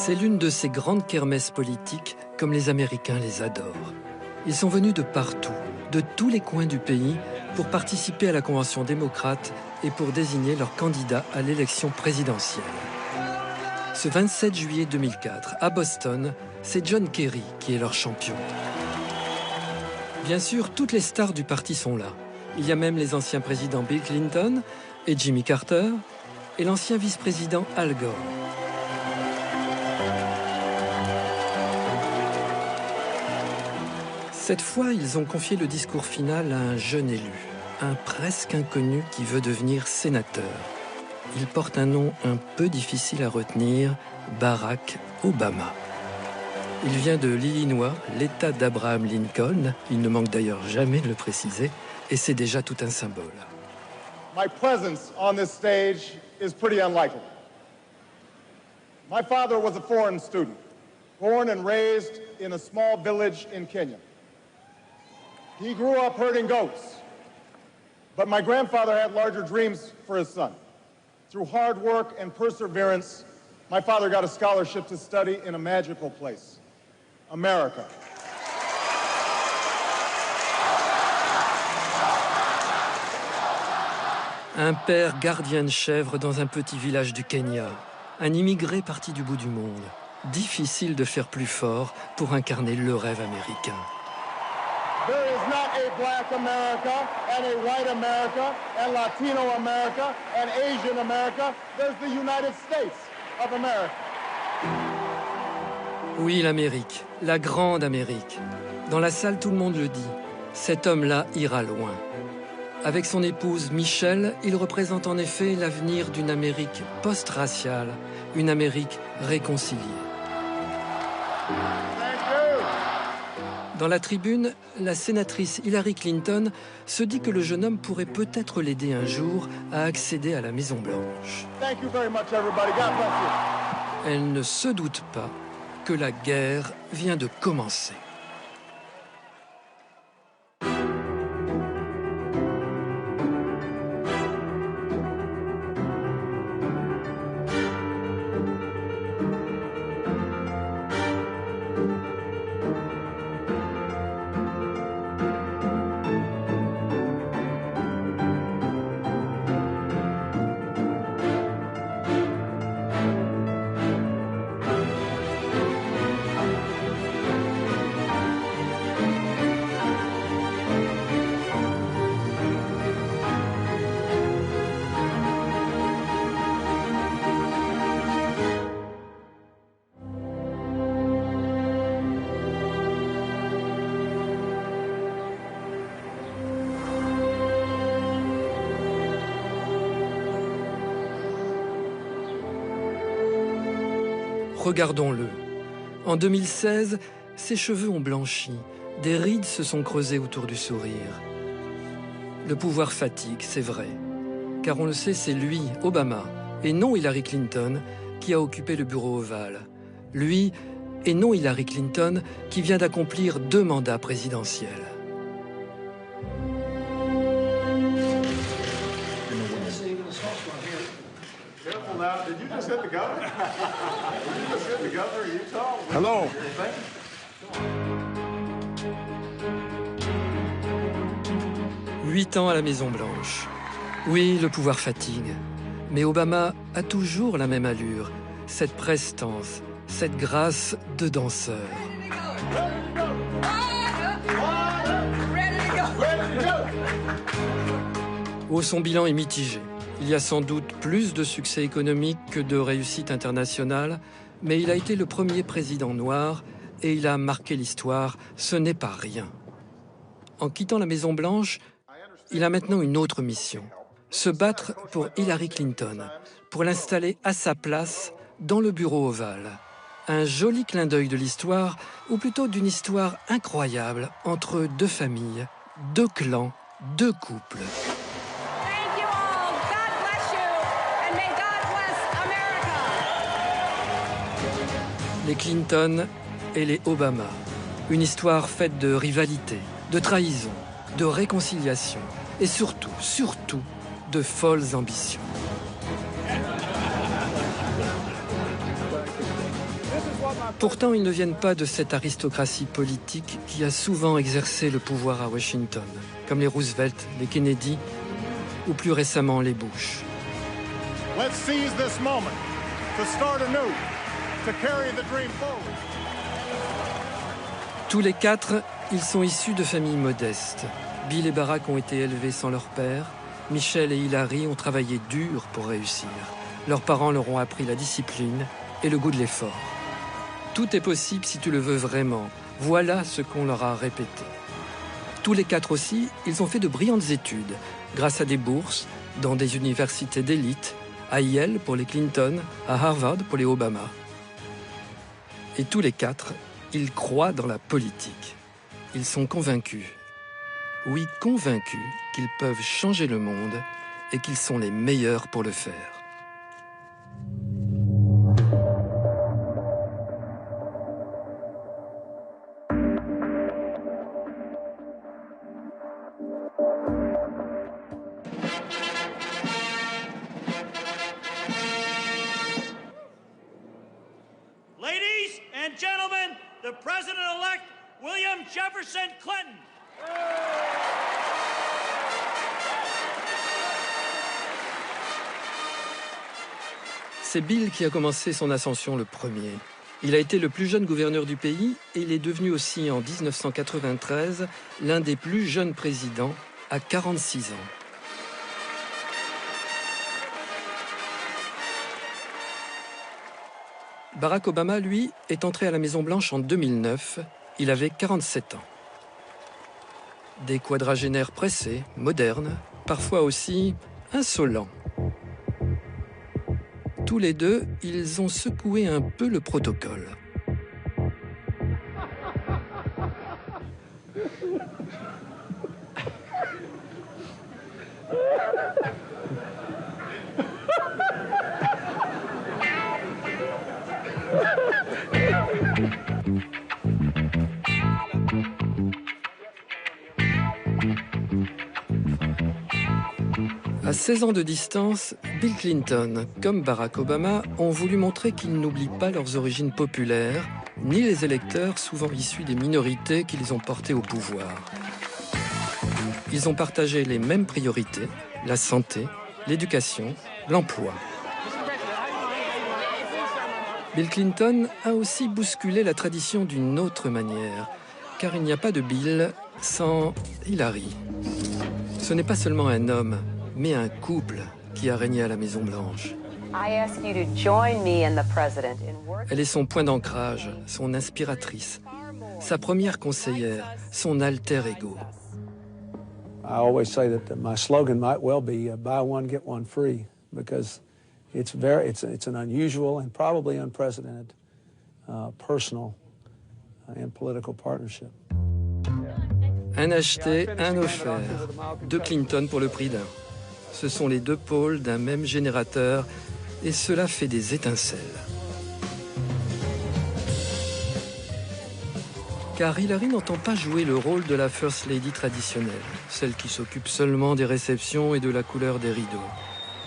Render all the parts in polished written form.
C'est l'une de ces grandes kermesses politiques comme les Américains les adorent. Ils sont venus de partout, de tous les coins du pays, pour participer à la Convention démocrate et pour désigner leur candidat à l'élection présidentielle. Ce 27 juillet 2004, à Boston, c'est John Kerry qui est leur champion. Bien sûr, toutes les stars du parti sont là. Il y a même les anciens présidents Bill Clinton et Jimmy Carter et l'ancien vice-président Al Gore. Cette fois, ils ont confié le discours final à un jeune élu, un presque inconnu qui veut devenir sénateur. Il porte un nom un peu difficile à retenir, Barack Obama. Il vient de l'Illinois, l'État d'Abraham Lincoln, il ne manque d'ailleurs jamais de le préciser, et c'est déjà tout un symbole. My presence on this stage is pretty unlikely. My father was a foreign student, born and raised in a small village in Kenya. He grew up herding goats, but my grandfather had larger dreams for his son. Through hard work and perseverance, my father got a scholarship to study in a magical place, America. Un père gardien de chèvres dans un petit village du Kenya, un immigré parti du bout du monde. Difficile de faire plus fort pour incarner le rêve américain. There is not a black America and a white America and Latino America and Asian America. There's the United States of America. Oui, l'Amérique, la grande Amérique. Dans la salle, tout le monde le dit. Cet homme-là ira loin. Avec son épouse Michelle, il représente en effet l'avenir d'une Amérique post-raciale, une Amérique réconciliée. Dans la tribune, la sénatrice Hillary Clinton se dit que le jeune homme pourrait peut-être l'aider un jour à accéder à la Maison-Blanche. Elle ne se doute pas que la guerre vient de commencer. Regardons-le. En 2016, ses cheveux ont blanchi, des rides se sont creusées autour du sourire. Le pouvoir fatigue, c'est vrai. Car on le sait, c'est lui, Obama, et non Hillary Clinton, qui a occupé le bureau ovale. Lui, et non Hillary Clinton, qui vient d'accomplir 2 mandats présidentiels. Did you just hit the governor? Did you just hit the governor of Utah? Hello. 8 ans à la Maison-Blanche. Oui, le pouvoir fatigue. Mais Obama a toujours la même allure, cette prestance, cette grâce de danseur. Oh, son bilan est mitigé. Il y a sans doute plus de succès économique que de réussite internationale, mais il a été le premier président noir et il a marqué l'histoire, ce n'est pas rien. En quittant la Maison-Blanche, il a maintenant une autre mission, se battre pour Hillary Clinton, pour l'installer à sa place dans le bureau ovale. Un joli clin d'œil de l'histoire, ou plutôt d'une histoire incroyable entre 2 familles, 2 clans, 2 couples. Les Clinton et les Obama. Une histoire faite de rivalité, de trahison, de réconciliation et surtout, de folles ambitions. Pourtant, ils ne viennent pas de cette aristocratie politique qui a souvent exercé le pouvoir à Washington, comme les Roosevelt, les Kennedy ou plus récemment les Bush. Let's seize this moment to start anew, to carry the dream forward. Tous les quatre, ils sont issus de familles modestes. Bill et Barack ont été élevés sans leur père. Michelle et Hillary ont travaillé dur pour réussir. Leurs parents leur ont appris la discipline et le goût de l'effort. Tout est possible si tu le veux vraiment. Voilà ce qu'on leur a répété. Tous les quatre aussi, ils ont fait de brillantes études, grâce à des bourses, dans des universités d'élite, à Yale pour les Clinton, à Harvard pour les Obama. Et tous les quatre, ils croient dans la politique. Ils sont convaincus. Oui, convaincus qu'ils peuvent changer le monde et qu'ils sont les meilleurs pour le faire. Ladies and gentlemen, the President-elect William Jefferson Clinton. C'est Bill qui a commencé son ascension le premier. Il a été le plus jeune gouverneur du pays et il est devenu aussi en 1993 l'un des plus jeunes présidents à 46 ans. Barack Obama, lui, est entré à la Maison-Blanche en 2009. Il avait 47 ans. Des quadragénaires pressés, modernes, parfois aussi insolents. Tous les deux, ils ont secoué un peu le protocole. À 16 ans de distance, Bill Clinton, comme Barack Obama, ont voulu montrer qu'ils n'oublient pas leurs origines populaires, ni les électeurs souvent issus des minorités qu'ils ont portés au pouvoir. Ils ont partagé les mêmes priorités, la santé, l'éducation, l'emploi. Bill Clinton a aussi bousculé la tradition d'une autre manière, car il n'y a pas de Bill sans Hillary. Ce n'est pas seulement un homme, mais un couple qui a régné à la Maison-Blanche. Elle est son point d'ancrage, son inspiratrice, sa première conseillère, son alter ego. I always say that my slogan might well be buy one, get one free, because it's an unusual and probably unprecedented personal and political partnership. Un acheté, un offert. Deux Clinton pour le prix d'un. Ce sont les deux pôles d'un même générateur et cela fait des étincelles. Car Hillary n'entend pas jouer le rôle de la First Lady traditionnelle, celle qui s'occupe seulement des réceptions et de la couleur des rideaux.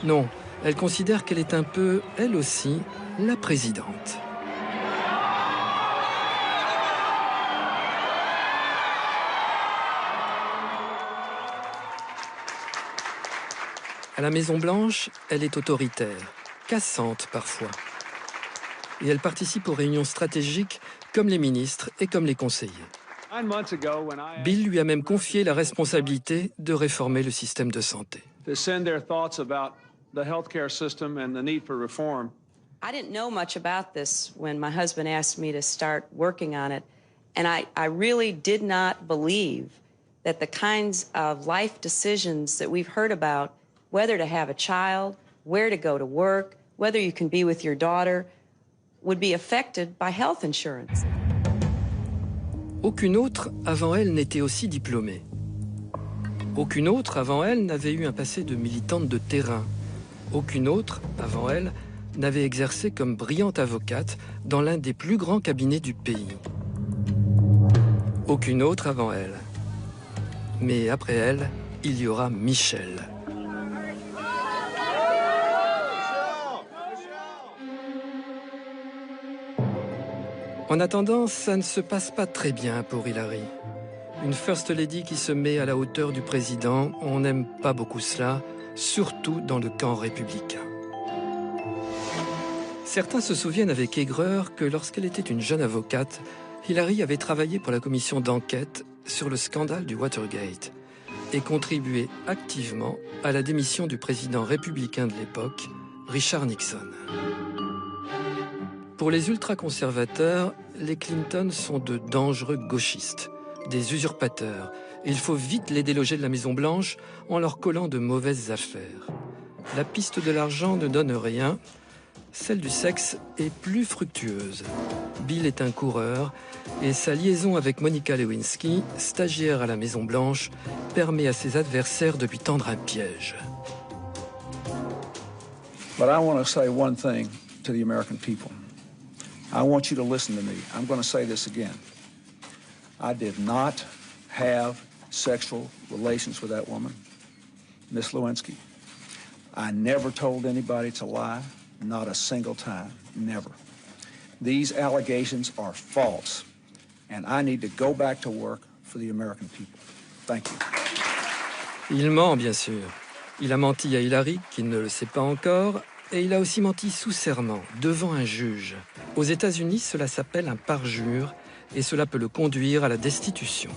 Non, elle considère qu'elle est un peu, elle aussi, la présidente. À la Maison-Blanche, elle est autoritaire, cassante parfois. Et elle participe aux réunions stratégiques comme les ministres et comme les conseillers. Bill lui a même confié la responsabilité de réformer le système de santé. I didn't know much about this when my husband asked me to start working on it, and I really did not believe that the kinds of life decisions that we've heard about, whether to have a child, where to go to work, whether you can be with your daughter, would be affected by health insurance. Aucune autre avant elle n'était aussi diplômée. Aucune autre avant elle n'avait eu un passé de militante de terrain. Aucune autre avant elle n'avait exercé comme brillante avocate dans l'un des plus grands cabinets du pays. Aucune autre avant elle. Mais après elle, il y aura Michelle. En attendant, ça ne se passe pas très bien pour Hillary. Une First Lady qui se met à la hauteur du président, on n'aime pas beaucoup cela, surtout dans le camp républicain. Certains se souviennent avec aigreur que lorsqu'elle était une jeune avocate, Hillary avait travaillé pour la commission d'enquête sur le scandale du Watergate et contribué activement à la démission du président républicain de l'époque, Richard Nixon. Pour les ultra-conservateurs, les Clinton sont de dangereux gauchistes, des usurpateurs. Il faut vite les déloger de la Maison-Blanche en leur collant de mauvaises affaires. La piste de l'argent ne donne rien, celle du sexe est plus fructueuse. Bill est un coureur et sa liaison avec Monica Lewinsky, stagiaire à la Maison-Blanche, permet à ses adversaires de lui tendre un piège. But I want to say one thing to the American people. I want you to listen to me. I'm going to say this again. I did not have sexual relations with that woman, Miss Lewinsky. I never told anybody to lie, not a single time, never. These allegations are false, and I need to go back to work for the American people. Thank you. Il ment, bien sûr. Il a menti à Hillary, qui ne le sait pas encore, et il a aussi menti sous serment, devant un juge. Aux États-Unis, cela s'appelle un parjure, et cela peut le conduire à la destitution.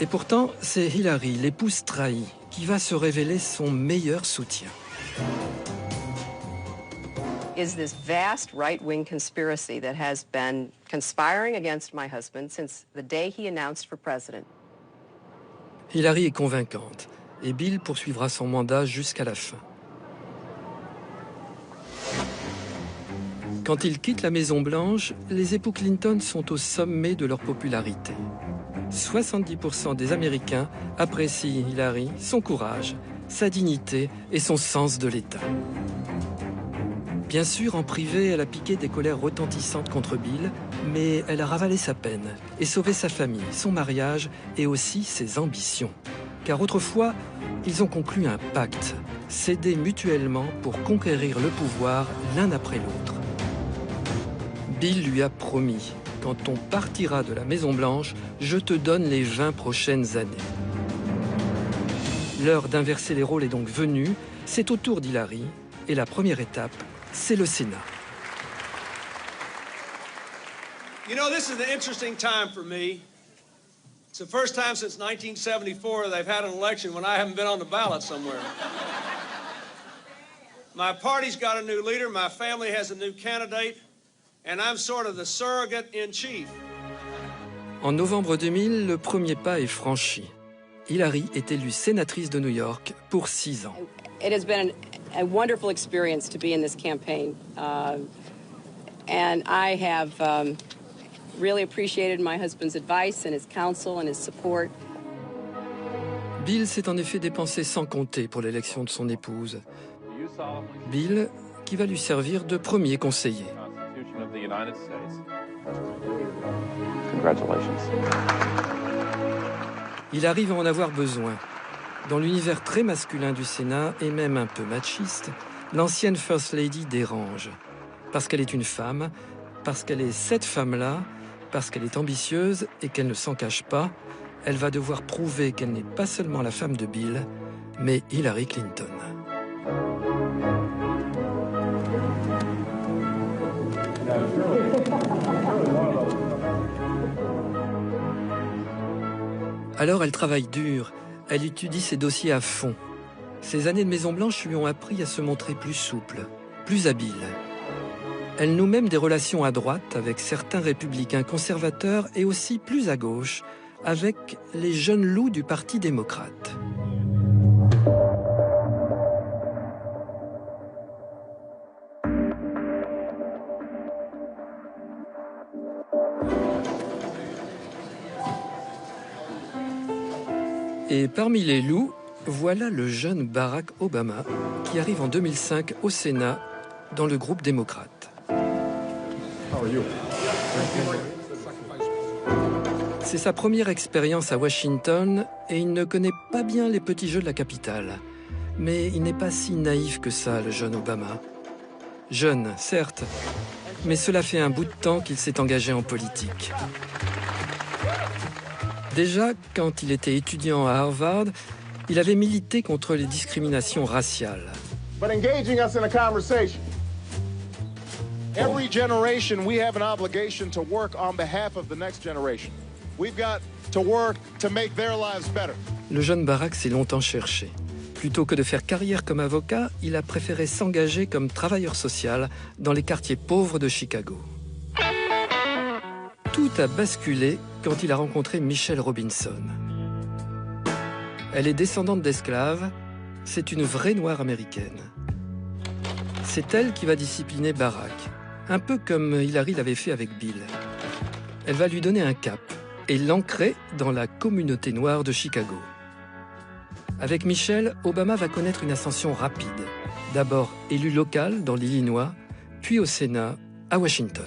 Et pourtant, c'est Hillary, l'épouse trahie, qui va se révéler son meilleur soutien. Is this vast right-wing conspiracy that has been conspiring against my husband since the day he announced for president. Hillary est convaincante, et Bill poursuivra son mandat jusqu'à la fin. Quand il quitte la Maison-Blanche, les époux Clinton sont au sommet de leur popularité. 70% des Américains apprécient Hillary, son courage, sa dignité et son sens de l'État. Bien sûr, en privé, elle a piqué des colères retentissantes contre Bill, mais elle a ravalé sa peine et sauvé sa famille, son mariage et aussi ses ambitions. Car autrefois, ils ont conclu un pacte, s'aider mutuellement pour conquérir le pouvoir l'un après l'autre. Bill lui a promis, quand on partira de la Maison-Blanche, je te donne les 20 prochaines années. L'heure d'inverser les rôles est donc venue, c'est au tour d'Hillary, et la première étape, c'est le Sénat. You know, this is an interesting time for me. It's the first time since 1974 they've had an election when I haven't been on the ballot somewhere. My party's got a new leader, my family has a new candidate, and I'm sort of the surrogate in chief. En novembre 2000, le premier pas est franchi. Hillary est élue sénatrice de New York pour 6 ans. It has been a wonderful experience to be in this campaign, and I have really appreciated my husband's advice and his counsel and his support. Bill s'est en effet dépensé sans compter pour l'élection de son épouse. Bill, qui va lui servir de premier conseiller. Hillary va en avoir besoin. Dans l'univers très masculin du Sénat, et même un peu machiste, l'ancienne First Lady dérange. Parce qu'elle est une femme, parce qu'elle est cette femme-là, parce qu'elle est ambitieuse et qu'elle ne s'en cache pas, elle va devoir prouver qu'elle n'est pas seulement la femme de Bill, mais Hillary Clinton. Alors elle travaille dur, elle étudie ses dossiers à fond. Ces années de Maison-Blanche lui ont appris à se montrer plus souple, plus habile. Elle noue même des relations à droite avec certains républicains conservateurs et aussi plus à gauche avec les jeunes loups du Parti démocrate. Et parmi les loups, voilà le jeune Barack Obama qui arrive en 2005 au Sénat dans le groupe démocrate. C'est sa première expérience à Washington et il ne connaît pas bien les petits jeux de la capitale. Mais il n'est pas si naïf que ça, le jeune Obama. Jeune, certes, mais cela fait un bout de temps qu'il s'est engagé en politique. Déjà, quand il était étudiant à Harvard, il avait milité contre les discriminations raciales. But engaging us in a conversation. Every generation, we have an obligation to work on behalf of the next generation. We've got to work to make their lives better. Le jeune Barack s'est longtemps cherché. Plutôt que de faire carrière comme avocat, il a préféré s'engager comme travailleur social dans les quartiers pauvres de Chicago. Tout a basculé quand il a rencontré Michelle Robinson. Elle est descendante d'esclaves, c'est une vraie noire américaine. C'est elle qui va discipliner Barack, un peu comme Hillary l'avait fait avec Bill. Elle va lui donner un cap et l'ancrer dans la communauté noire de Chicago. Avec Michelle, Obama va connaître une ascension rapide. D'abord élu local dans l'Illinois, puis au Sénat, à Washington.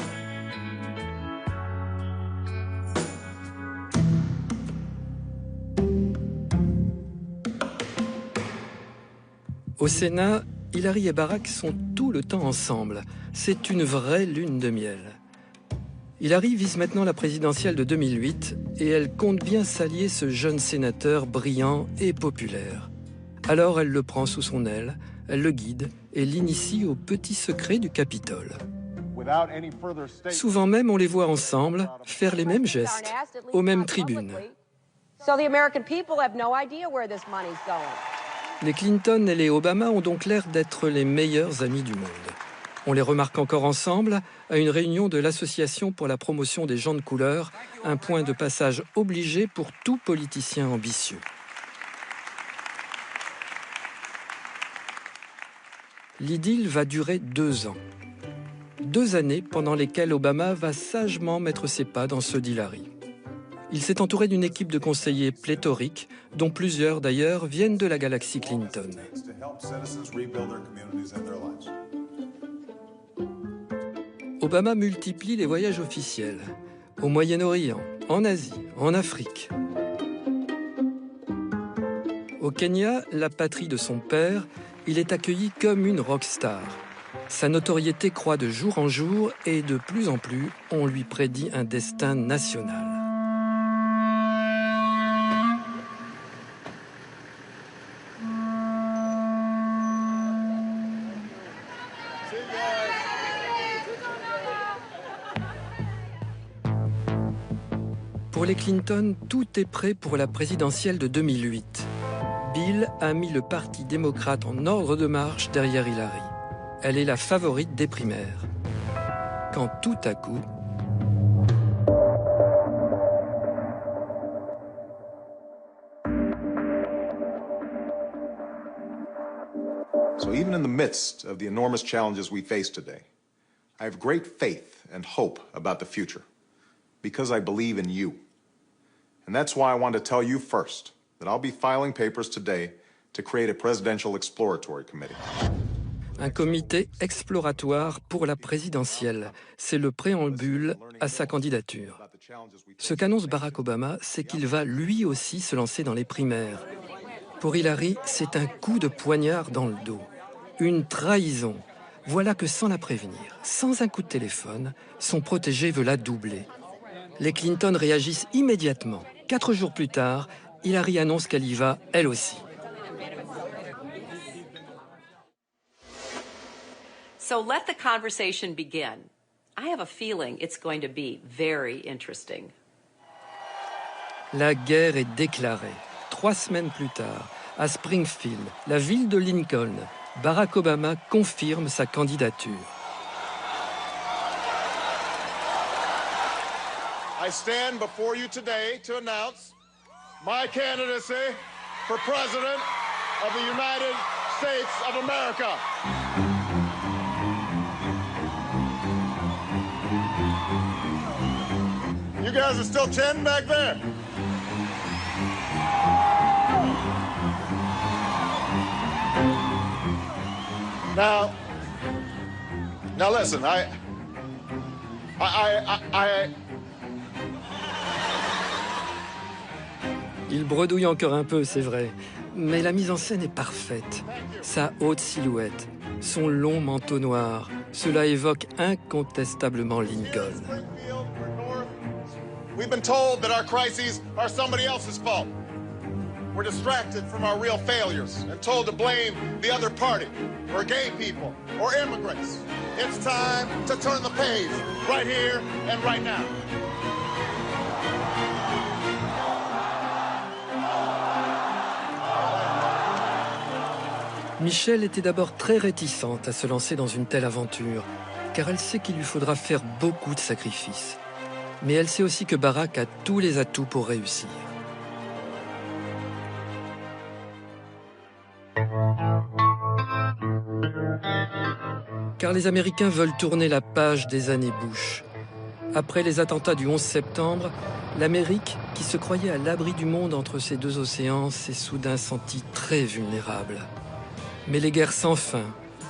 Au Sénat, Hillary et Barack sont tout le temps ensemble. C'est une vraie lune de miel. Hillary vise maintenant la présidentielle de 2008 et elle compte bien s'allier ce jeune sénateur brillant et populaire. Alors elle le prend sous son aile, elle le guide et l'initie aux petits secrets du Capitole. Souvent même, on les voit ensemble faire les mêmes gestes, aux mêmes tribunes. Les Clinton et les Obama ont donc l'air d'être les meilleurs amis du monde. On les remarque encore ensemble à une réunion de l'Association pour la promotion des gens de couleur, un point de passage obligé pour tout politicien ambitieux. L'idylle va durer 2 ans. 2 années pendant lesquelles Obama va sagement mettre ses pas dans ceux d'Hillary. Il s'est entouré d'une équipe de conseillers pléthoriques, dont plusieurs d'ailleurs viennent de la galaxie Clinton. Obama multiplie les voyages officiels, au Moyen-Orient, en Asie, en Afrique. Au Kenya, la patrie de son père, il est accueilli comme une rockstar. Sa notoriété croît de jour en jour et de plus en plus, on lui prédit un destin national. Pour les Clinton, tout est prêt pour la présidentielle de 2008. Bill a mis le Parti démocrate en ordre de marche derrière Hillary. Elle est la favorite des primaires. Quand tout à coup... So even in the midst of the enormous challenges we face today, I have great faith and hope about the future because I believe in you. And that's why I want to tell you first that I'll be filing papers today to create a presidential exploratory committee. Un comité exploratoire pour la présidentielle. C'est le préambule à sa candidature. Ce qu'annonce Barack Obama, c'est qu'il va lui aussi se lancer dans les primaires. Pour Hillary, c'est un coup de poignard dans le dos. Une trahison. Voilà que sans la prévenir, sans un coup de téléphone, son protégé veut la doubler. Les Clinton réagissent immédiatement. 4 jours plus tard, Hillary annonce qu'elle y va, elle aussi. So let the conversation begin. I have a feeling it's going to be very interesting. La guerre est déclarée. 3 semaines plus tard, à Springfield, la ville de Lincoln, Barack Obama confirme sa candidature. I stand before you today to announce my candidacy for President of the United States of America. You guys are still chanting back there. Now listen, Il bredouille encore un peu, c'est vrai. Mais la mise en scène est parfaite. Sa haute silhouette, son long manteau noir, cela évoque incontestablement Lincoln. We've been told that our crises are somebody else's fault. We're distracted from our real failures and told to blame the other party, or gay people, or immigrants. It's time to turn the page, right here and right now. Michelle était d'abord très réticente à se lancer dans une telle aventure, car elle sait qu'il lui faudra faire beaucoup de sacrifices. Mais elle sait aussi que Barack a tous les atouts pour réussir. Car les Américains veulent tourner la page des années Bush. Après les attentats du 11 septembre, l'Amérique, qui se croyait à l'abri du monde entre ces deux océans, s'est soudain sentie très vulnérable. Mais les guerres sans fin,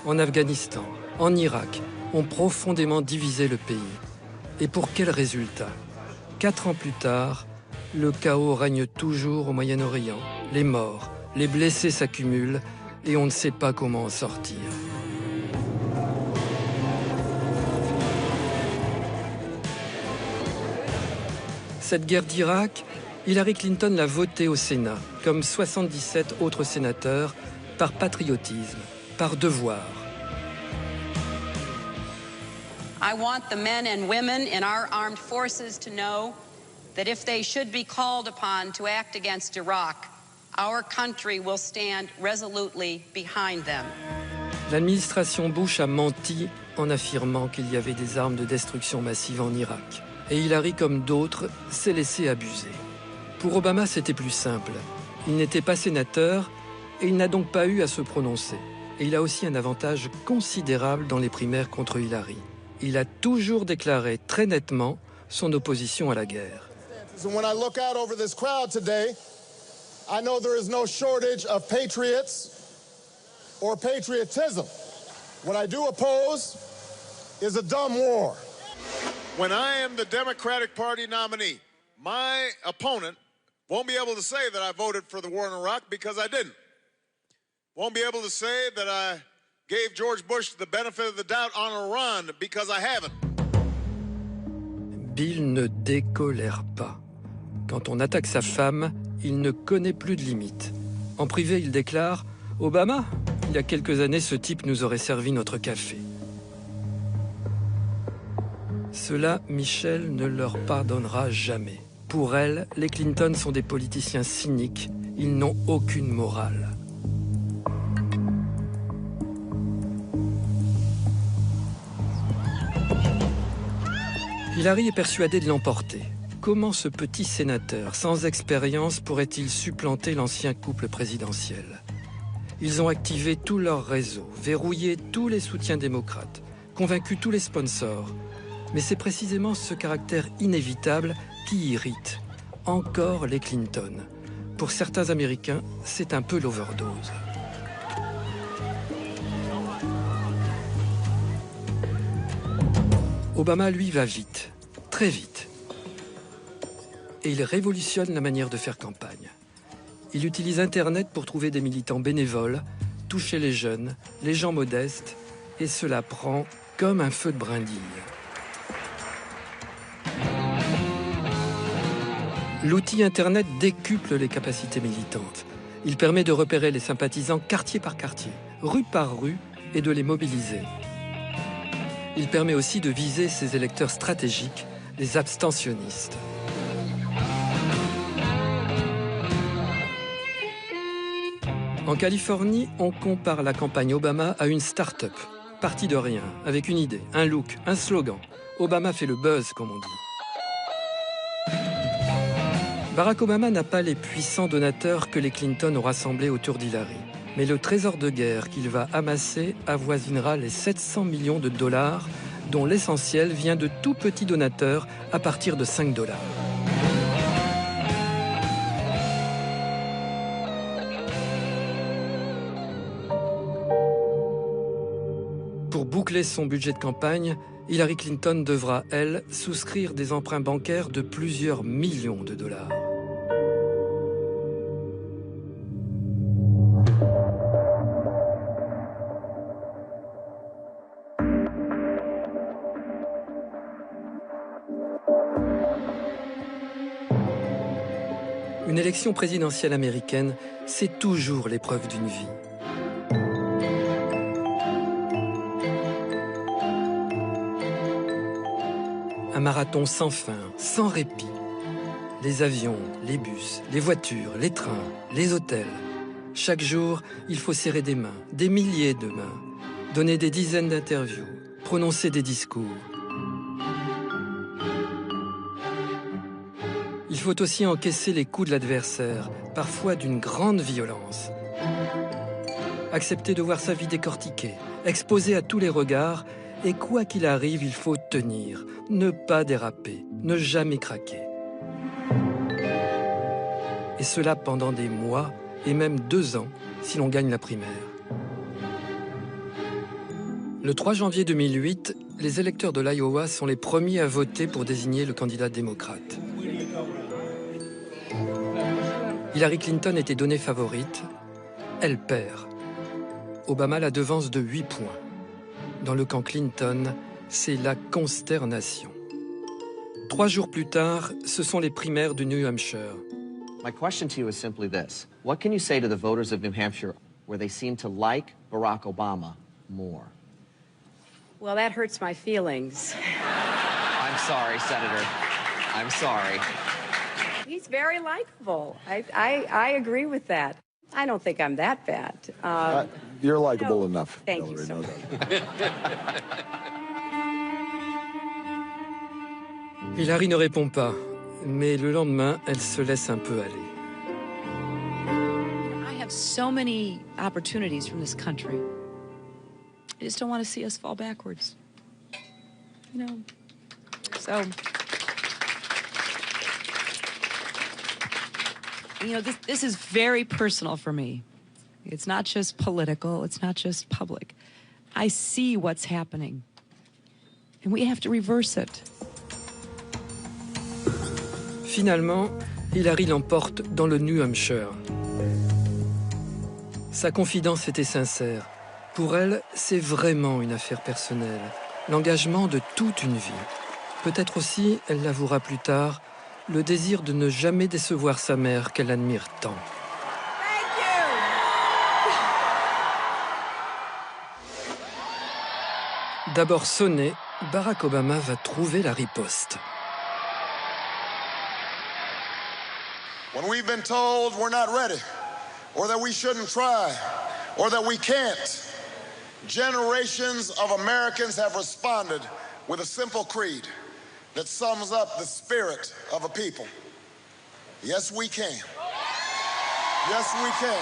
en Afghanistan, en Irak, ont profondément divisé le pays. Et pour quel résultat? 4 ans plus tard, le chaos règne toujours au Moyen-Orient. Les morts, les blessés s'accumulent et on ne sait pas comment en sortir. Cette guerre d'Irak, Hillary Clinton l'a votée au Sénat, comme 77 autres sénateurs, par patriotisme, par devoir. I want the men and women in our armed forces to know that if they should be called upon to act against Iraq, our country will stand resolutely behind them. L'administration Bush a menti en affirmant qu'il y avait des armes de destruction massive en Irak. Et Hillary, comme d'autres, s'est laissé abuser. Pour Obama, c'était plus simple. Il n'était pas sénateur et il n'a donc pas eu à se prononcer. Et il a aussi un avantage considérable dans les primaires contre Hillary. Il a toujours déclaré très nettement son opposition à la guerre. When I look out over this crowd today, I know there is no shortage of patriots or patriotism. What I do oppose is a dumb war. When I am the Democratic Party nominee, my opponent won't be able to say that I voted for the war in Iraq because I didn't. Won't be able to say that I gave George Bush the benefit of the doubt on Iran because I haven't. Bill ne décolère pas. Quand on attaque sa femme, il ne connaît plus de limites. En privé, il déclare « Obama, il y a quelques années, ce type nous aurait servi notre café. » Cela, Michelle ne leur pardonnera jamais. Pour elle, les Clinton sont des politiciens cyniques. Ils n'ont aucune morale. Hillary est persuadée de l'emporter. Comment ce petit sénateur, sans expérience, pourrait-il supplanter l'ancien couple présidentiel? Ils ont activé tout leur réseau, verrouillé tous les soutiens démocrates, convaincu tous les sponsors. Mais c'est précisément ce caractère inévitable qui irrite encore les Clinton. Pour certains Américains, c'est un peu l'overdose. Obama, lui, va vite, très vite. Et il révolutionne la manière de faire campagne. Il utilise Internet pour trouver des militants bénévoles, toucher les jeunes, les gens modestes, et cela prend comme un feu de brindille. L'outil Internet décuple les capacités militantes. Il permet de repérer les sympathisants quartier par quartier, rue par rue, et de les mobiliser. Il permet aussi de viser ses électeurs stratégiques, les abstentionnistes. En Californie, on compare la campagne Obama à une start-up, partie de rien, avec une idée, un look, un slogan. Obama fait le buzz, comme on dit. Barack Obama n'a pas les puissants donateurs que les Clinton ont rassemblés autour d'Hillary. Mais le trésor de guerre qu'il va amasser avoisinera les 700 millions de dollars, dont l'essentiel vient de tout petits donateurs à partir de 5 $. Pour boucler son budget de campagne, Hillary Clinton devra, elle, souscrire des emprunts bancaires de plusieurs millions de dollars. Une élection présidentielle américaine, c'est toujours l'épreuve d'une vie. Un marathon sans fin, sans répit. Les avions, les bus, les voitures, les trains, les hôtels. Chaque jour, il faut serrer des mains, des milliers de mains, donner des dizaines d'interviews, prononcer des discours. Il faut aussi encaisser les coups de l'adversaire, parfois d'une grande violence. Accepter de voir sa vie décortiquée, exposée à tous les regards, et quoi qu'il arrive, il faut tenir, ne pas déraper, ne jamais craquer. Et cela pendant des mois et même 2 ans si l'on gagne la primaire. Le 3 janvier 2008, les électeurs de l'Iowa sont les premiers à voter pour désigner le candidat démocrate. Hillary Clinton était donnée favorite. Elle perd. Obama la devance de 8 points. Dans le camp Clinton, c'est la consternation. 3 jours plus tard, ce sont les primaires du New Hampshire. My question to you is simply this. What can you say to the voters of New Hampshire where they seem to like Barack Obama more? Well, that hurts my feelings. I'm sorry, Senator. I'm sorry. He's very likable. I agree with that. I don't think I'm that bad. You're likable enough. Thank you so much. Hillary ne répond pas, mais le lendemain, elle se laisse un peu aller. I have so many opportunities from this country. I just don't want to see us fall backwards. You know, so... You know, this is very personal for me. It's not just political, it's not just public. I see what's happening, and we have to reverse it. Finalement, Hillary l'emporte dans le New Hampshire. Sa confidence était sincère. Pour elle, c'est vraiment une affaire personnelle, l'engagement de toute une vie. Peut-être aussi, elle l'avouera plus tard, le désir de ne jamais décevoir sa mère qu'elle admire tant. D'abord sonné, Barack Obama va trouver la riposte. When we've been told we're not ready, or that we shouldn't try, or that we can't, generations of Americans have responded with a simple creed that sums up the spirit of a people. Yes, we can. Yes, we can.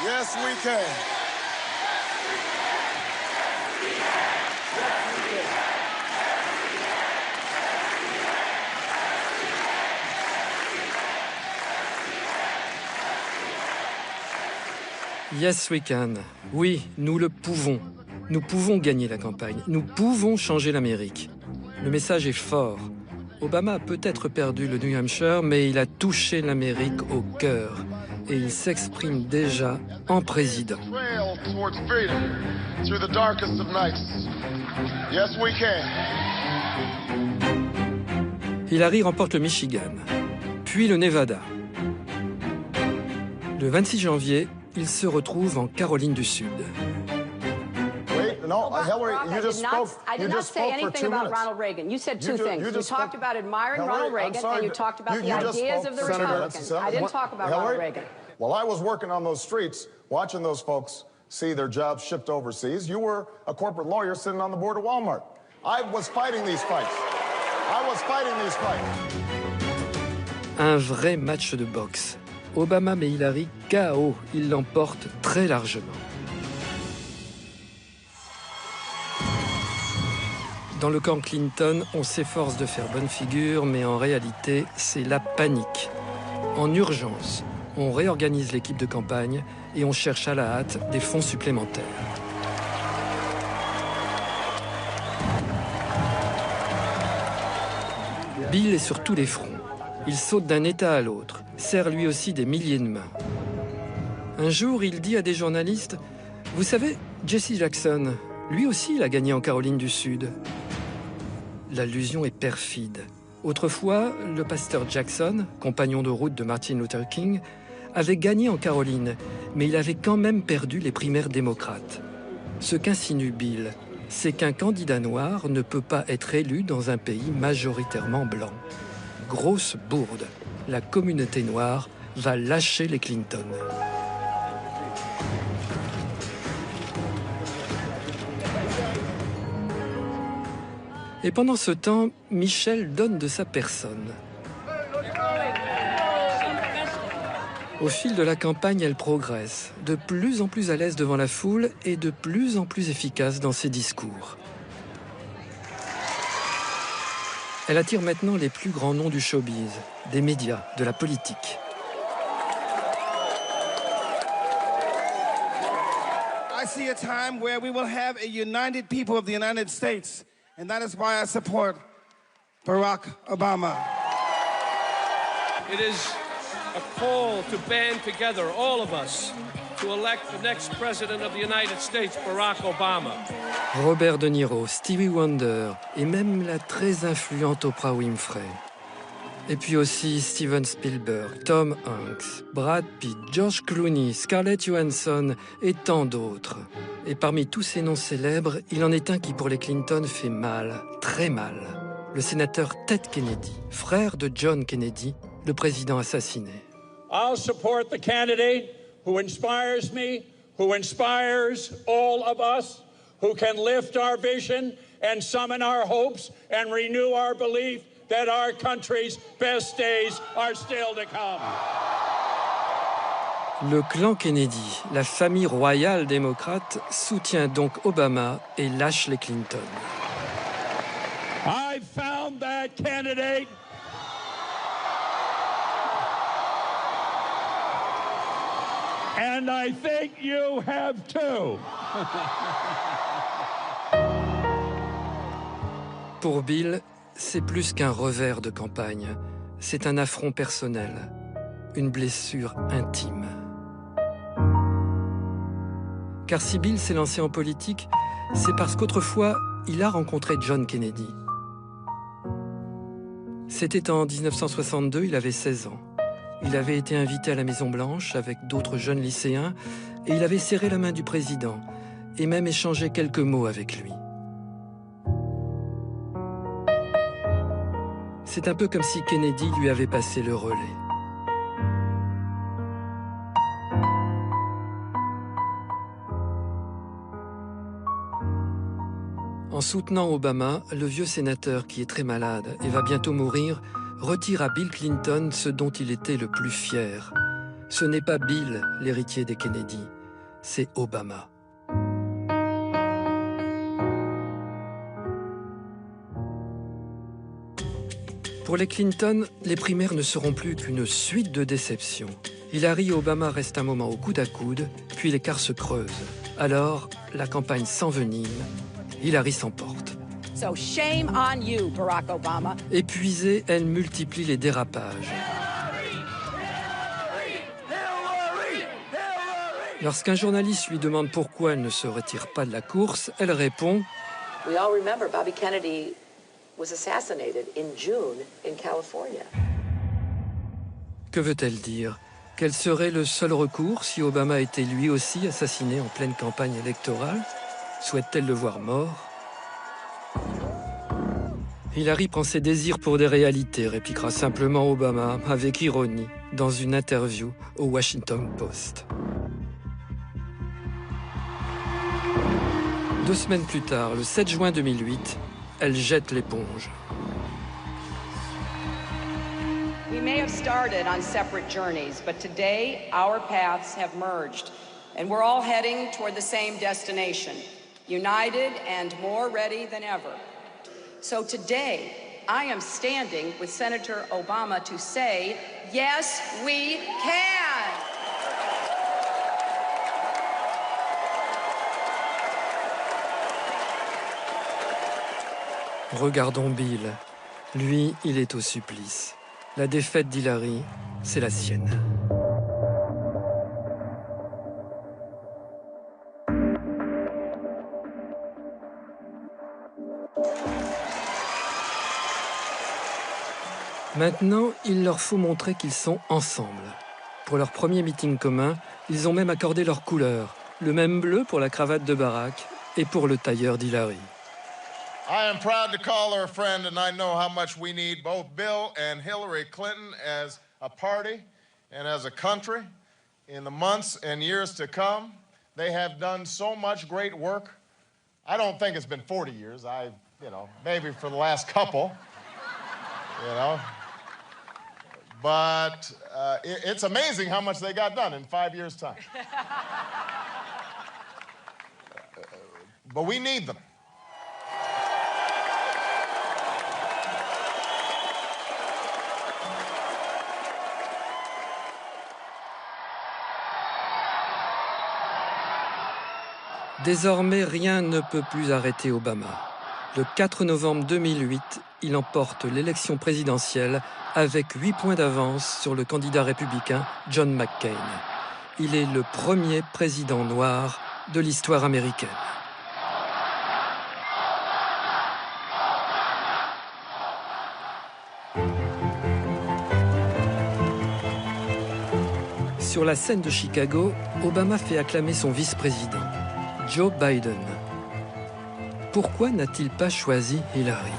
Yes, we can. Yes, we can. Oui, nous le pouvons. Nous pouvons gagner la campagne. Nous pouvons changer l'Amérique. Le message est fort. Obama a peut-être perdu le New Hampshire, mais il a touché l'Amérique au cœur. Et il s'exprime déjà en président. Hillary remporte le Michigan, puis le Nevada. Le 26 janvier, il se retrouve en Caroline du Sud. No, Hillary, you just spoke. I did not say anything about Ronald Reagan. You said two things. You talked about admiring Ronald Reagan, and you talked about the ideas of the Republicans. I didn't talk about Ronald Reagan. While I was working on those streets, watching those folks see their jobs shipped overseas, you were a corporate lawyer sitting on the board of Walmart. I was fighting these fights. I was fighting these fights. Un vrai match de boxe. Obama et Hillary KO. Ils l'emportent très largement. Dans le camp Clinton, on s'efforce de faire bonne figure, mais en réalité, c'est la panique. En urgence, on réorganise l'équipe de campagne et on cherche à la hâte des fonds supplémentaires. Bill est sur tous les fronts. Il saute d'un État à l'autre, serre lui aussi des milliers de mains. Un jour, il dit à des journalistes « Vous savez, Jesse Jackson, lui aussi, il a gagné en Caroline du Sud. » L'allusion est perfide. Autrefois, le pasteur Jackson, compagnon de route de Martin Luther King, avait gagné en Caroline, mais il avait quand même perdu les primaires démocrates. Ce qu'insinue Bill, c'est qu'un candidat noir ne peut pas être élu dans un pays majoritairement blanc. Grosse bourde, la communauté noire va lâcher les Clinton. Et pendant ce temps, Michelle donne de sa personne. Au fil de la campagne, elle progresse, de plus en plus à l'aise devant la foule et de plus en plus efficace dans ses discours. Elle attire maintenant les plus grands noms du showbiz, des médias, de la politique. I see a time where we will have a united people of the United States. And that is why I support Barack Obama. It is a call to band together, all of us, to elect the next president of the United States, Barack Obama. Robert De Niro, Stevie Wonder et même la très influente Oprah Winfrey. Et puis aussi Steven Spielberg, Tom Hanks, Brad Pitt, George Clooney, Scarlett Johansson et tant d'autres. Et parmi tous ces noms célèbres, il en est un qui pour les Clinton fait mal, très mal. Le sénateur Ted Kennedy, frère de John Kennedy, le président assassiné. I'll support the candidate who inspires me, who inspires all of us, who can lift our vision and summon our hopes and renew our belief that our country's best days are still to come. Le clan Kennedy, la famille royale démocrate, soutient donc Obama et lâche les Clinton. I found that candidate. And I think you have too. Pour Bill, c'est plus qu'un revers de campagne. C'est un affront personnel, une blessure intime. Car si Bill s'est lancé en politique, c'est parce qu'autrefois, il a rencontré John Kennedy. C'était en 1962, il avait 16 ans. Il avait été invité à la Maison-Blanche avec d'autres jeunes lycéens et il avait serré la main du président et même échangé quelques mots avec lui. C'est un peu comme si Kennedy lui avait passé le relais. En soutenant Obama, le vieux sénateur qui est très malade et va bientôt mourir retire à Bill Clinton ce dont il était le plus fier. Ce n'est pas Bill, l'héritier des Kennedy, c'est Obama. Pour les Clinton, les primaires ne seront plus qu'une suite de déceptions. Hillary et Obama restent un moment au coude à coude, puis l'écart se creuse. Alors, la campagne s'envenime, Hillary s'emporte. So shame on you, Barack Obama. Épuisée, elle multiplie les dérapages. Lorsqu'un journaliste lui demande pourquoi elle ne se retire pas de la course, elle répond « We all remember Bobby Kennedy was assassinated in June in California. » Que veut-elle dire? Quel serait le seul recours si Obama était lui aussi assassiné en pleine campagne électorale? Souhaite-t-elle le voir mort? Hillary prend ses désirs pour des réalités, répliquera simplement Obama avec ironie dans une interview au Washington Post. 2 semaines plus tard, le 7 juin 2008, elle jette l'éponge. We may have started on separate journeys, but today our paths have merged, and we're all heading toward the same destination, united and more ready than ever. So today, I am standing with Senator Obama to say, yes, we can! Regardons Bill. Lui, il est au supplice. La défaite d'Hillary, c'est la sienne. Maintenant, il leur faut montrer qu'ils sont ensemble. Pour leur premier meeting commun, ils ont même accordé leurs couleurs, le même bleu pour la cravate de Barack et pour le tailleur d'Hillary. I am proud to call her a friend, and I know how much we need both Bill and Hillary Clinton as a party and as a country in the months and years to come. They have done so much great work. I don't think it's been 40 years. Maybe for the last couple, But it's amazing how much they got done in 5 years' time. But we need them. Désormais, rien ne peut plus arrêter Obama. Le 4 novembre 2008, il emporte l'élection présidentielle avec 8 points d'avance sur le candidat républicain John McCain. Il est le premier président noir de l'histoire américaine. Sur la scène de Chicago, Obama fait acclamer son vice-président, Joe Biden. Pourquoi n'a-t-il pas choisi Hillary ?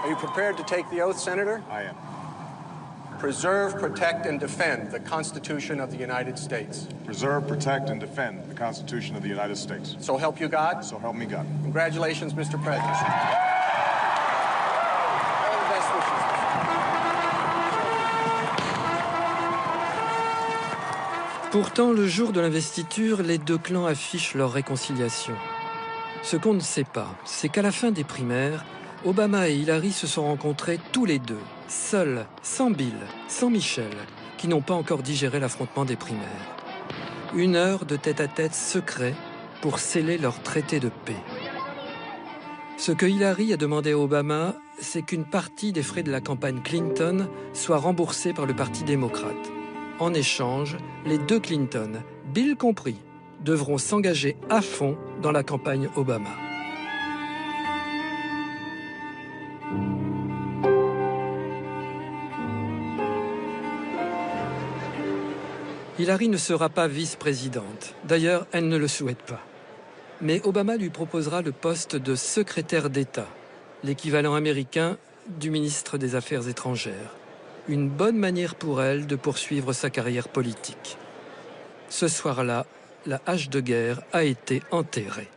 Are you prepared to take the oath, Senator? I am. Preserve, protect, and defend the Constitution of the United States. Preserve, protect, and defend the Constitution of the United States. So help you God? So help me God. Congratulations, Mr. President. All the best wishes. Pourtant, le jour de l'investiture, les deux clans affichent leur réconciliation. Ce qu'on ne sait pas, c'est qu'à la fin des primaires, Obama et Hillary se sont rencontrés tous les deux, seuls, sans Bill, sans Michelle, qui n'ont pas encore digéré l'affrontement des primaires. 1 heure de tête-à-tête secret pour sceller leur traité de paix. Ce que Hillary a demandé à Obama, c'est qu'une partie des frais de la campagne Clinton soit remboursée par le Parti démocrate. En échange, les deux Clinton, Bill compris, devront s'engager à fond dans la campagne Obama. Hillary ne sera pas vice-présidente. D'ailleurs, elle ne le souhaite pas. Mais Obama lui proposera le poste de secrétaire d'État, l'équivalent américain du ministre des Affaires étrangères. Une bonne manière pour elle de poursuivre sa carrière politique. Ce soir-là, la hache de guerre a été enterrée.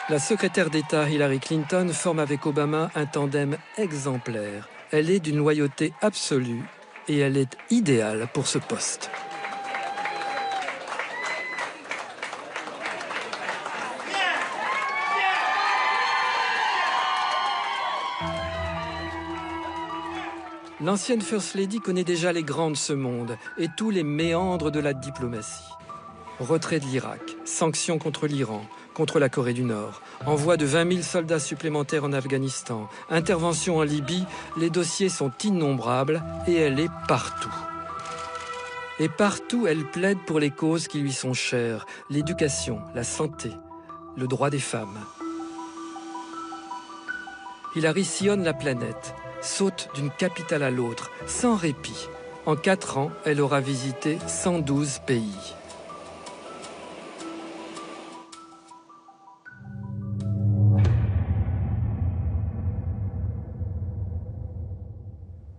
La secrétaire d'État Hillary Clinton forme avec Obama un tandem exemplaire. Elle est d'une loyauté absolue et elle est idéale pour ce poste. L'ancienne First Lady connaît déjà les grands de ce monde et tous les méandres de la diplomatie. Retrait de l'Irak, sanctions contre l'Iran, contre la Corée du Nord, envoi de 20 000 soldats supplémentaires en Afghanistan, intervention en Libye, les dossiers sont innombrables et elle est partout. Et partout, elle plaide pour les causes qui lui sont chères, l'éducation, la santé, le droit des femmes. Hillary sillonne la planète, saute d'une capitale à l'autre, sans répit. En 4 ans, elle aura visité 112 pays.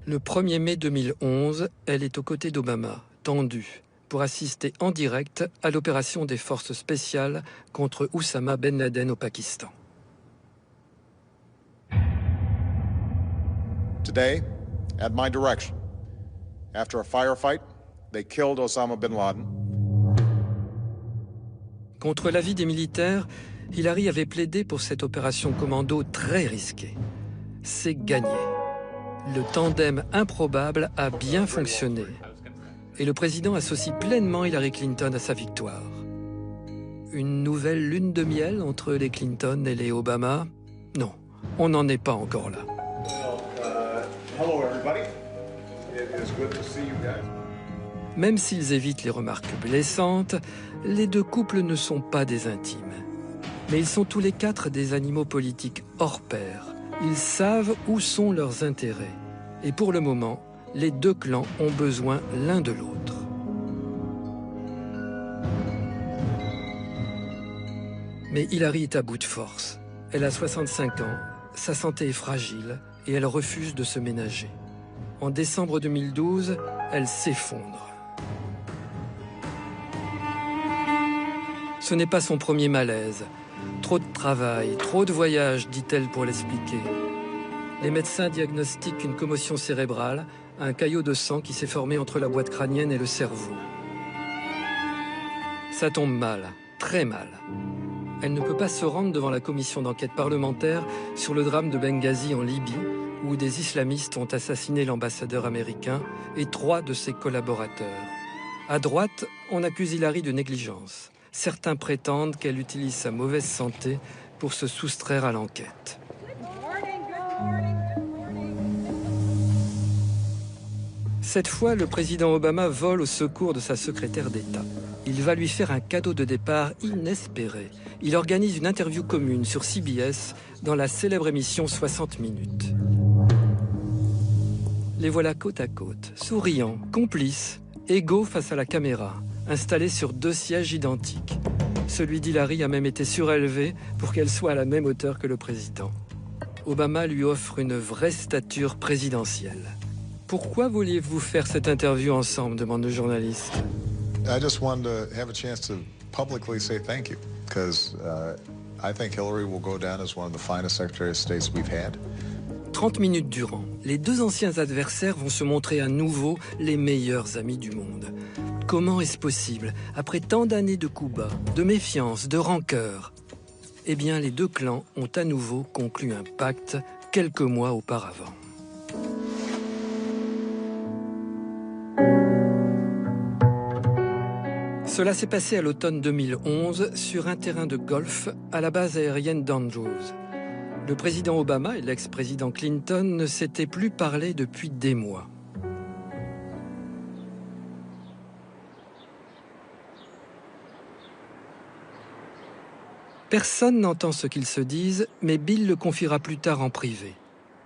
Le 1er mai 2011, elle est aux côtés d'Obama, tendue, pour assister en direct à l'opération des forces spéciales contre Oussama Ben Laden au Pakistan. Today, at my direction, after a firefight, they killed Osama bin Laden. Contre l'avis des militaires, Hillary avait plaidé pour cette opération commando très risquée. C'est gagné. Le tandem improbable a bien fonctionné. et le président associe pleinement Hillary Clinton à sa victoire. Une nouvelle lune de miel entre les Clinton et les Obama? Non, on n'en est pas encore là. Hello, everybody. It is good to see you guys. Même s'ils évitent les remarques blessantes, les deux couples ne sont pas des intimes. Mais ils sont tous les quatre des animaux politiques hors pair. Ils savent où sont leurs intérêts. Et pour le moment, les deux clans ont besoin l'un de l'autre. Mais Hillary est à bout de force. Elle a 65 ans, sa santé est fragile et elle refuse de se ménager. En décembre 2012, elle s'effondre. Ce n'est pas son premier malaise. Trop de travail, trop de voyages, dit-elle pour l'expliquer. Les médecins diagnostiquent une commotion cérébrale, un caillot de sang qui s'est formé entre la boîte crânienne et le cerveau. Ça tombe mal, très mal. Elle ne peut pas se rendre devant la commission d'enquête parlementaire sur le drame de Benghazi en Libye, où des islamistes ont assassiné l'ambassadeur américain et 3 de ses collaborateurs. À droite, on accuse Hillary de négligence. Certains prétendent qu'elle utilise sa mauvaise santé pour se soustraire à l'enquête. Cette fois, le président Obama vole au secours de sa secrétaire d'État. Il va lui faire un cadeau de départ inespéré. Il organise une interview commune sur CBS dans la célèbre émission 60 minutes. Les voilà côte à côte, souriants, complices, égaux face à la caméra, installés sur 2 sièges identiques. Celui d'Hillary a même été surélevé pour qu'elle soit à la même hauteur que le président. Obama lui offre une vraie stature présidentielle. Pourquoi vouliez-vous faire cette interview ensemble, demande le journaliste. I just wanted to have a chance to publicly say thank you, because I think Hillary will go down as one of the finest Secretary of States we've had. 30 minutes durant, les 2 anciens adversaires vont se montrer à nouveau les meilleurs amis du monde. Comment est-ce possible, après tant d'années de coups bas, de méfiance, de rancœur? Eh bien, les 2 clans ont à nouveau conclu un pacte quelques mois auparavant. Cela s'est passé à l'automne 2011 sur un terrain de golf à la base aérienne d'Andrews. Le président Obama et l'ex-président Clinton ne s'étaient plus parlé depuis des mois. Personne n'entend ce qu'ils se disent, mais Bill le confiera plus tard en privé.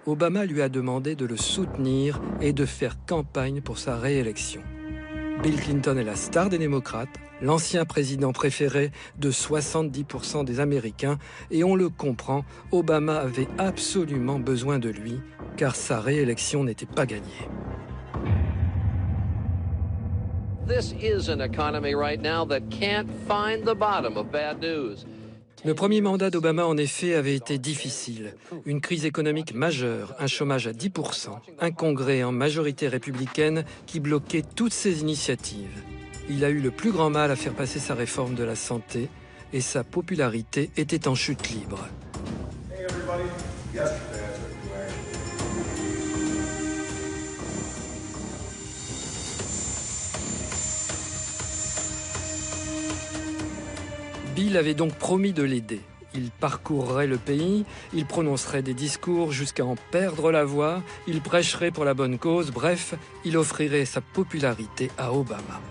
Obama lui a demandé de le soutenir et de faire campagne pour sa réélection. Bill Clinton est la star des démocrates, l'ancien président préféré de 70% des Américains, et on le comprend, Obama avait absolument besoin de lui, car sa réélection n'était pas gagnée. This is an economy right now that can't find the bottom of bad news. Le premier mandat d'Obama, en effet, avait été difficile. Une crise économique majeure, un chômage à 10%, un congrès en majorité républicaine qui bloquait toutes ses initiatives. Il a eu le plus grand mal à faire passer sa réforme de la santé et sa popularité était en chute libre. Hey, everybody. Yesterday, Bill avait donc promis de l'aider. Il parcourrait le pays, il prononcerait des discours jusqu'à en perdre la voix, il prêcherait pour la bonne cause, bref, il offrirait sa popularité à Obama.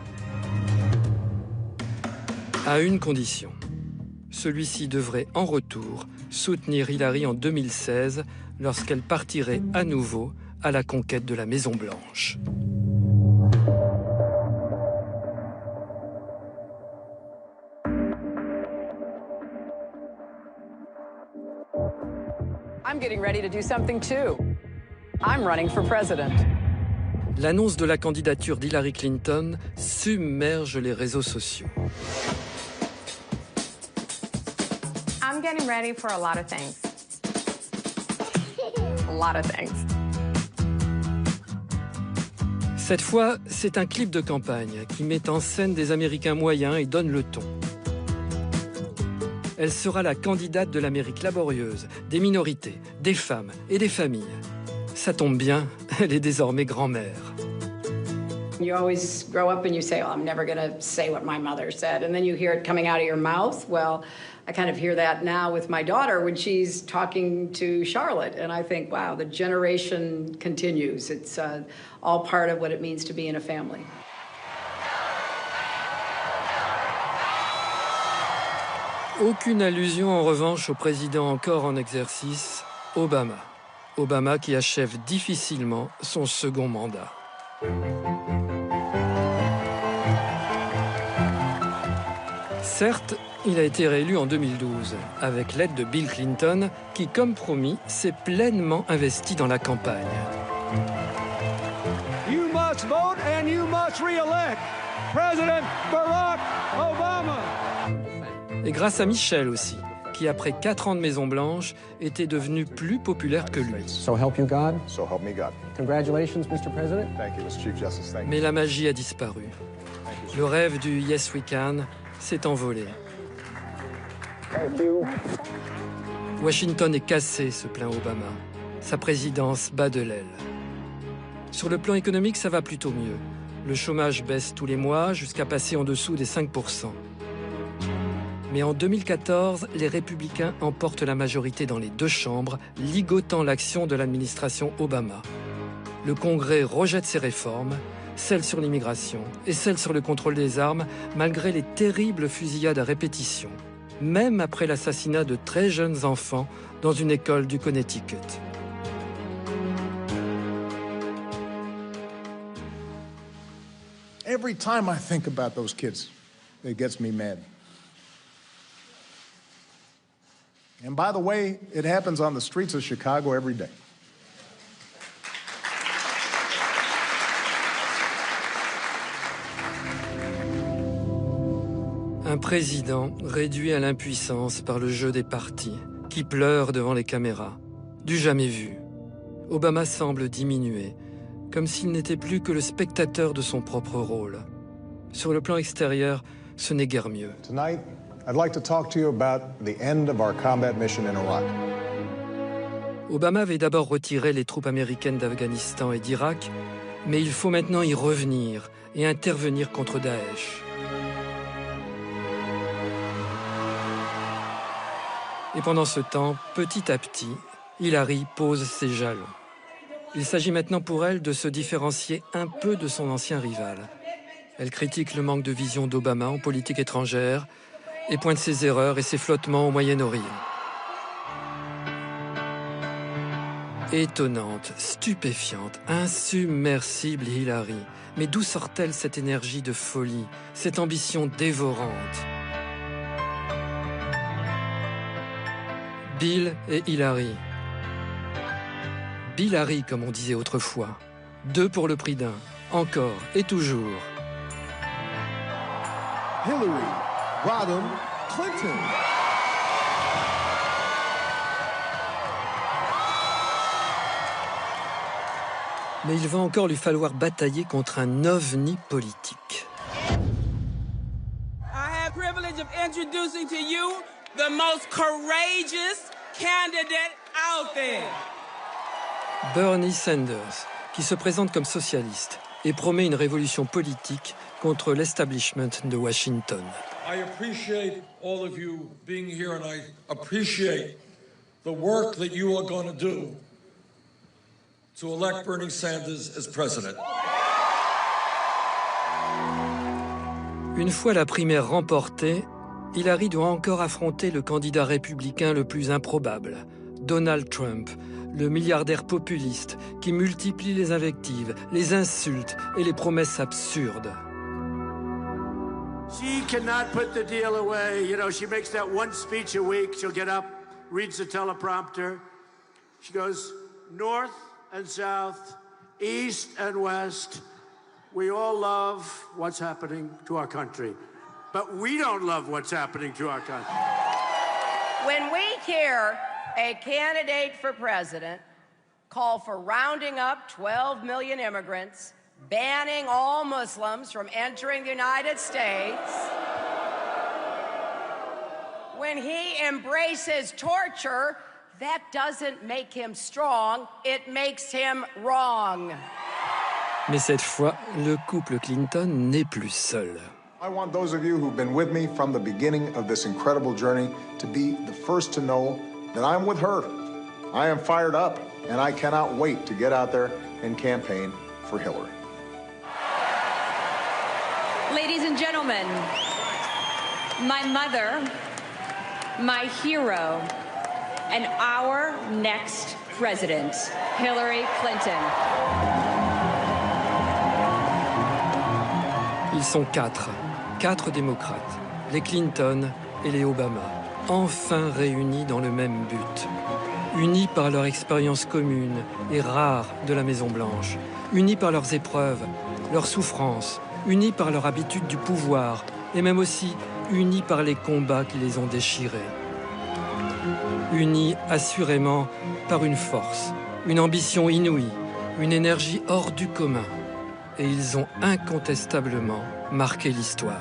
À une condition. Celui-ci devrait en retour soutenir Hillary en 2016 lorsqu'elle partirait à nouveau à la conquête de la Maison-Blanche. I'm getting ready to do something too. I'm running for president. L'annonce de la candidature d'Hillary Clinton submerge les réseaux sociaux. I'm getting ready for a lot of things. A lot of things. Cette fois, c'est un clip de campagne qui met en scène des Américains moyens et donne le ton. Elle sera la candidate de l'Amérique laborieuse, des minorités, des femmes et des familles. Ça tombe bien, elle est désormais grand-mère. You always grow up and you say, oh, I'm never going to say what my mother said. And then you hear it coming out of your mouth. Well, I kind of hear that now with my daughter when she's talking to Charlotte. And I think, wow, the generation continues. It's all part of what it means to be in a family. Aucune allusion en revanche au président encore en exercice, Obama. Obama qui achève difficilement son second mandat. Certes, il a été réélu en 2012, avec l'aide de Bill Clinton, qui, comme promis, s'est pleinement investi dans la campagne. You must vote and you must re-elect President Barack Obama. Et grâce à Michelle aussi, qui après 4 ans de Maison-Blanche était devenu plus populaire que lui. So help you God. So help me God. Congratulations, Mr. President. Thank you, Mr. Chief Justice. Thank you. Mais la magie a disparu. Le rêve du Yes We Can s'est envolé. Washington est cassé, se plaint Obama. Sa présidence bat de l'aile. Sur le plan économique, ça va plutôt mieux. Le chômage baisse tous les mois jusqu'à passer en dessous des 5%. Mais en 2014, les républicains emportent la majorité dans les 2 chambres, ligotant l'action de l'administration Obama. Le Congrès rejette ces réformes, celles sur l'immigration et celles sur le contrôle des armes, malgré les terribles fusillades à répétition, même après l'assassinat de très jeunes enfants dans une école du Connecticut. Every time I think about those kids, it gets me mad. And by the way, it happens on the streets of Chicago every day. Un président réduit à l'impuissance par le jeu des partis, qui pleure devant les caméras. Du jamais vu. Obama semble diminuer, comme s'il n'était plus que le spectateur de son propre rôle. Sur le plan extérieur, ce n'est guère mieux. Tonight, I'd like to talk to you about the end of our combat mission in Iraq. Obama avait d'abord retiré les troupes américaines d'Afghanistan et d'Irak, mais il faut maintenant y revenir et intervenir contre Daesh. Et pendant ce temps, petit à petit, Hillary pose ses jalons. Il s'agit maintenant pour elle de se différencier un peu de son ancien rival. Elle critique le manque de vision d'Obama en politique étrangère et pointe ses erreurs et ses flottements au Moyen-Orient. Étonnante, stupéfiante, insubmersible Hillary. Mais d'où sort-elle cette énergie de folie, cette ambition dévorante ? Bill et Hillary. Bill-Harry, comme on disait autrefois. 2 pour le prix d'un. Encore et toujours. Hillary Rodham Clinton. Mais il va encore lui falloir batailler contre un ovni politique. I have the privilege of introducing to you the most courageous candidate out there. Bernie Sanders, qui se présente comme socialiste et promet une révolution politique contre l'establishment de Washington. I appreciate all of you being here and I appreciate the work that you are going to do to elect Bernie Sanders as president. Une fois la primaire remportée, Hillary doit encore affronter le candidat républicain le plus improbable, Donald Trump, le milliardaire populiste qui multiplie les invectives, les insultes et les promesses absurdes. She cannot put the deal away. You know, she makes that one speech a week. She'll get up, reads the teleprompter. She goes north and south, east and west. We all love what's happening to our country. But we don't love what's happening to our country. When we hear a candidate for president call for rounding up 12 million immigrants, banning all Muslims from entering the United States, when he embraces torture, that doesn't make him strong, it makes him wrong. Mais cette fois, le couple Clinton n'est plus seul. I want those of you who've been with me from the beginning of this incredible journey to be the first to know that I'm with her. I am fired up, and I cannot wait to get out there and campaign for Hillary. Ladies and gentlemen, my mother, my hero, and our next president, Hillary Clinton. Ils sont quatre démocrates, les Clinton et les Obama, enfin réunis dans le même but. Unis par leur expérience commune et rare de la Maison-Blanche, unis par leurs épreuves, leurs souffrances, unis par leur habitude du pouvoir et même aussi unis par les combats qui les ont déchirés. Unis assurément par une force, une ambition inouïe, une énergie hors du commun. Et ils ont incontestablement marqué l'histoire.